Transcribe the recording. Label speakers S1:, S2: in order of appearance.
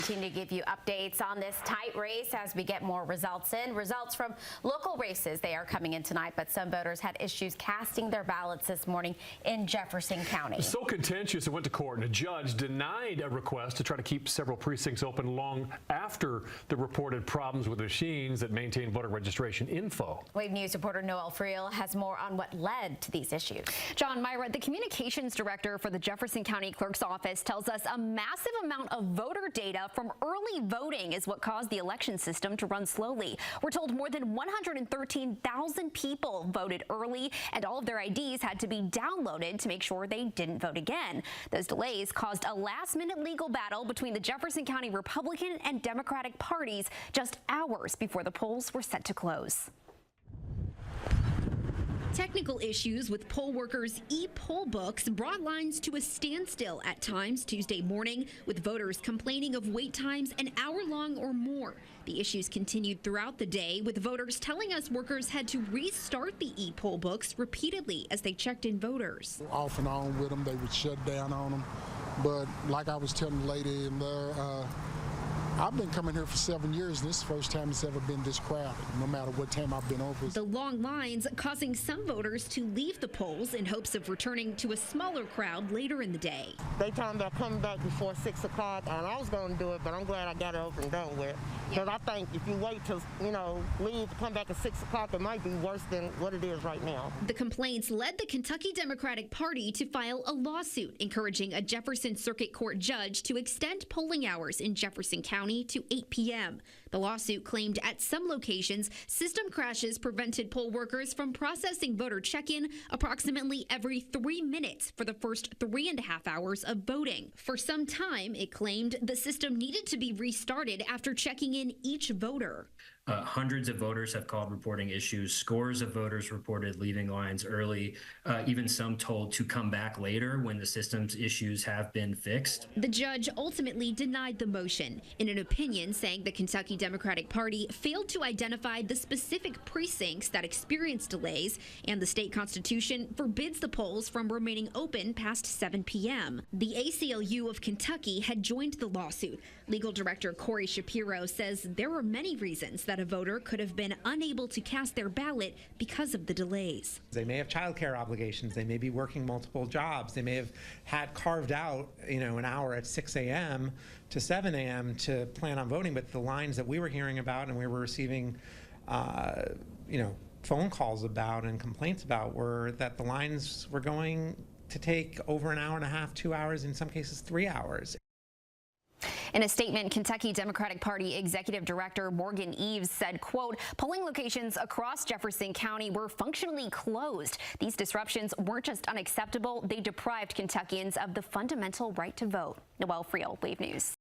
S1: Continue to give you updates on this tight race as we get more results in. Results from local races, they are coming in tonight, but some voters had issues casting their ballots this morning in Jefferson County.
S2: So contentious, it went to court, and a judge denied a request to try to keep several precincts open long after the reported problems with machines that maintain voter registration info.
S1: Wave News reporter Noel Friel has more on what led to these issues.
S3: John, Myra, the communications director for the Jefferson County Clerk's Office tells us a massive amount of voter data from early voting is what caused the election system to run slowly. We're told more than 113,000 people voted early, and all of their IDs had to be downloaded to make sure they didn't vote again. Those delays caused a last-minute legal battle between the Jefferson County Republican and Democratic parties just hours before the polls were set to close.
S4: Technical issues with poll workers' e-poll books brought lines to a standstill at times Tuesday morning, with voters complaining of wait times an hour long or more. The issues continued throughout the day, with voters telling us workers had to restart the e-poll books repeatedly as they checked in voters.
S5: Off and on with them, they would shut down on them. But like I was telling the lady in there, I've been coming here for 7 years, and this is the first time it's ever been this crowded, no matter what time I've been over.
S4: The long lines causing some voters to leave the polls in hopes of returning to a smaller crowd later in the day.
S6: They told me they're coming back before 6 o'clock, and I was going to do it, but I'm glad I got it over and done with. Because I think if you wait to, leave to come back at 6 o'clock, it might be worse than what it is right now.
S4: The complaints led the Kentucky Democratic Party to file a lawsuit encouraging a Jefferson Circuit Court judge to extend polling hours in Jefferson County to 8 p.m. The lawsuit claimed at some locations, system crashes prevented poll workers from processing voter check-in approximately every 3 minutes for the first 3.5 hours of voting. For some time, it claimed the system needed to be restarted after checking in each voter.
S7: Hundreds of voters have called reporting issues. Scores of voters reported leaving lines early, even some told to come back later when the system's issues have been fixed.
S4: The judge ultimately denied the motion, in an opinion saying the Kentucky Democratic Party failed to identify the specific precincts that experienced delays, and the state constitution forbids the polls from remaining open past 7 p.m. The ACLU of Kentucky had joined the lawsuit. Legal Director Corey Shapiro says there are many reasons that a voter could have been unable to cast their ballot because of the delays.
S8: They may have childcare obligations. They may be working multiple jobs. They may have had carved out, an hour at 6 a.m. to 7 a.m. to plan on voting. But the lines that we were hearing about and we were receiving, phone calls about and complaints about were that the lines were going to take over an hour and a half, 2 hours, in some cases 3 hours.
S3: In a statement, Kentucky Democratic Party Executive Director Morgan Eves said, quote, polling locations across Jefferson County were functionally closed. These disruptions weren't just unacceptable, they deprived Kentuckians of the fundamental right to vote. Noel Friel, Wave News.